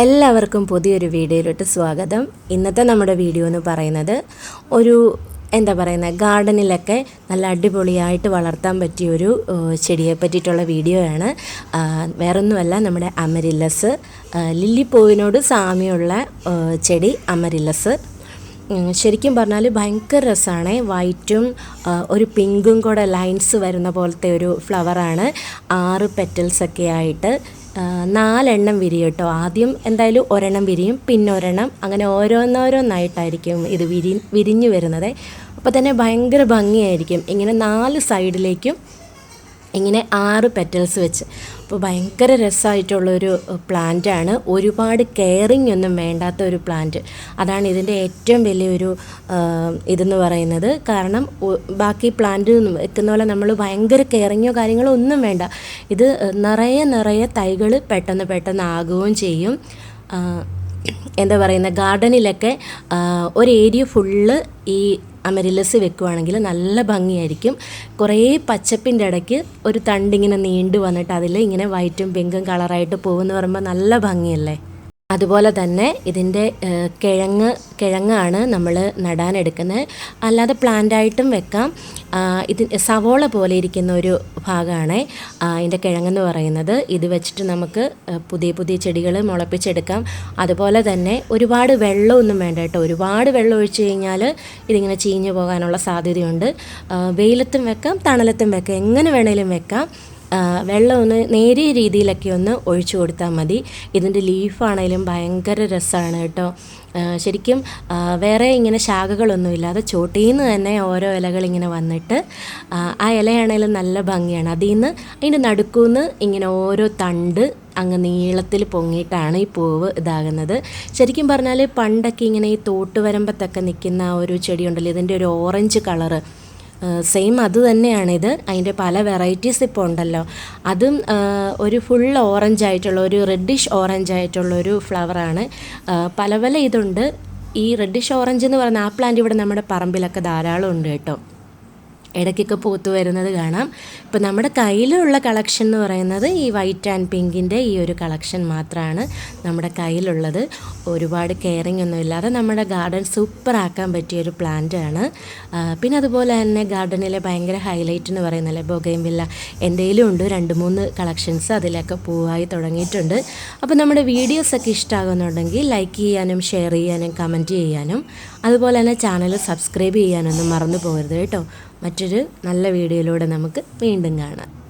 എല്ലാവർക്കും പുതിയൊരു വീഡിയോയിലോട്ട് സ്വാഗതം. ഇന്നത്തെ നമ്മുടെ വീഡിയോ എന്ന് പറയുന്നത് ഒരു ഗാർഡനിലൊക്കെ നല്ല അടിപൊളിയായിട്ട് വളർത്താൻ പറ്റിയൊരു ചെടിയെ പറ്റിയിട്ടുള്ള വീഡിയോയാണ്. വേറൊന്നുമല്ല, നമ്മുടെ അമരില്ലസ്, ലില്ലിപ്പൂവിനോട് സാമ്യമുള്ള ചെടി അമരില്ലസ്. ശരിക്കും പറഞ്ഞാൽ ഭയങ്കര രസമാണ്. വൈറ്റും ഒരു പിങ്കും കൂടെ ലൈൻസ് വരുന്ന പോലത്തെ ഒരു ഫ്ലവറാണ്. 6 പെറ്റൽസൊക്കെ ആയിട്ട് 4 എണ്ണം വിരിയും കേട്ടോ. ആദ്യം എന്തായാലും ഒരെണ്ണം വിരിയും, പിന്നെ ഒരെണ്ണം, അങ്ങനെ ഓരോന്നോരോന്നായിട്ടായിരിക്കും ഇത് വിരിഞ്ഞു വരുന്നത്. അപ്പോൾ തന്നെ ഭയങ്കര ഭംഗിയായിരിക്കും. ഇങ്ങനെ 4 സൈഡിലേക്കും ഇങ്ങനെ 6 പെറ്റൽസ് വെച്ച്. അപ്പോൾ ഭയങ്കര രസമായിട്ടുള്ളൊരു പ്ലാന്റാണ്. ഒരുപാട് കെയറിങ് ഒന്നും വേണ്ടാത്ത ഒരു പ്ലാന്റ്. അതാണ് ഇതിൻ്റെ ഏറ്റവും വലിയൊരു ഇതെന്ന് പറയുന്നത്. കാരണം ബാക്കി പ്ലാന്റ് വെക്കുന്ന പോലെ നമ്മൾ ഭയങ്കര കെയറിങ്ങോ കാര്യങ്ങളോ ഒന്നും വേണ്ട. ഇത് നിറയെ തൈകൾ പെട്ടെന്ന് ആകുകയും ചെയ്യും. ഗാർഡനിലൊക്കെ ഒരു ഏരിയ ഫുള്ള് ഈ അമരില്ലസ് വെക്കുവാണെങ്കിൽ നല്ല ഭംഗിയായിരിക്കും. കുറേ പച്ചപ്പിൻ്റെ ഇടയ്ക്ക് ഒരു തണ്ടിങ്ങനെ നീണ്ടു വന്നിട്ട് അതിൽ ഇങ്ങനെ വൈറ്റും പിങ്കും കളറായിട്ട് പോകുമെന്ന് പറയുമ്പോൾ നല്ല ഭംഗിയല്ലേ. അതുപോലെ തന്നെ ഇതിൻ്റെ കിഴങ്ങാണ് നമ്മൾ നടാനെടുക്കുന്നത്. അല്ലാതെ പ്ലാന്റായിട്ടും വെക്കാം. ഇത് സവോള പോലെ ഇരിക്കുന്ന ഒരു ഭാഗമാണ് ഇതിൻ്റെ കിഴങ്ങെന്ന് പറയുന്നത്. ഇത് വെച്ചിട്ട് നമുക്ക് പുതിയ ചെടികൾ മുളപ്പിച്ചെടുക്കാം. അതുപോലെ തന്നെ ഒരുപാട് വെള്ളമൊന്നും വേണ്ട കേട്ടോ. ഒരുപാട് വെള്ളം ഒഴിച്ച് കഴിഞ്ഞാൽ ഇതിങ്ങനെ ചീഞ്ഞു പോകാനുള്ള സാധ്യതയുണ്ട്. വെയിലത്തും വെക്കാം, തണലത്തും വെക്കാം, എങ്ങനെ വേണേലും വെക്കാം. വെള്ളം ഒന്ന് നേരിയ രീതിയിലൊക്കെ ഒന്ന് ഒഴിച്ചു കൊടുത്താൽ മതി. ഇതിൻ്റെ ലീഫാണേലും ഭയങ്കര രസമാണ് കേട്ടോ. ശരിക്കും വേറെ ഇങ്ങനെ ശാഖകളൊന്നുമില്ലാതെ ചോട്ടിൽ നിന്ന് തന്നെ ഓരോ ഇലകൾ ഇങ്ങനെ വന്നിട്ട് ആ ഇലയാണേലും നല്ല ഭംഗിയാണ്. അതിൻ്റെ നടുക്കുന്ന് ഇങ്ങനെ ഓരോ തണ്ട് അങ്ങ് നീളത്തിൽ പൊങ്ങിയിട്ടാണ് ഈ പൂവ് ഇതാകുന്നത്. ശരിക്കും പറഞ്ഞാൽ പണ്ടൊക്കെ ഇങ്ങനെ ഈ തോട്ടുവരമ്പത്തൊക്കെ നിൽക്കുന്ന ഒരു ചെടിയുണ്ടല്ലോ, ഇതിൻ്റെ ഒരു ഓറഞ്ച് കളറ് സെയിം അത് തന്നെയാണിത്. അതിൻ്റെ പല വെറൈറ്റീസ് ഇപ്പോൾ ഉണ്ടല്ലോ. അതും ഒരു ഫുൾ ഓറഞ്ച് ആയിട്ടുള്ള, ഒരു റെഡിഷ് ഓറഞ്ച് ആയിട്ടുള്ളൊരു ഫ്ലവറാണ്. പല ഇതുണ്ട്. ഈ റെഡിഷ് ഓറഞ്ച് എന്ന് പറയുന്ന ആ പ്ലാന്റ് ഇവിടെ നമ്മുടെ പറമ്പിലൊക്കെ ധാരാളം ഉണ്ട് കേട്ടോ. ഇടയ്ക്കൊക്കെ പൂത്ത് വരുന്നത് കാണാം. ഇപ്പം നമ്മുടെ കയ്യിലുള്ള കളക്ഷൻ എന്ന് പറയുന്നത് ഈ വൈറ്റ് ആൻഡ് പിങ്കിൻ്റെ ഈ ഒരു കളക്ഷൻ മാത്രമാണ് നമ്മുടെ കയ്യിലുള്ളത്. ഒരുപാട് കെയറിങ് ഒന്നും ഇല്ലാതെ നമ്മുടെ ഗാർഡൻ സൂപ്പറാക്കാൻ പറ്റിയൊരു പ്ലാന്റാണ്. പിന്നെ അതുപോലെ തന്നെ ഗാർഡനിലെ ഭയങ്കര ഹൈലൈറ്റ് എന്ന് പറയുന്നല്ലേ ബൊഗെയിൻവില്ല. എൻ്റെ കയ്യിലും ഉണ്ട് 2-3 കളക്ഷൻസ്. അതിലൊക്കെ പൂവായി തുടങ്ങിയിട്ടുണ്ട്. അപ്പോൾ നമ്മുടെ വീഡിയോസൊക്കെ ഇഷ്ടമാകുന്നുണ്ടെങ്കിൽ ലൈക്ക് ചെയ്യാനും ഷെയർ ചെയ്യാനും കമൻറ്റ് ചെയ്യാനും അതുപോലെ തന്നെ ചാനൽ സബ്സ്ക്രൈബ് ചെയ്യാനൊന്നും മറന്നു പോകരുത് കേട്ടോ. മറ്റൊരു നല്ല വീഡിയോയിലൂടെ നമുക്ക് വീണ്ടും കാണാം.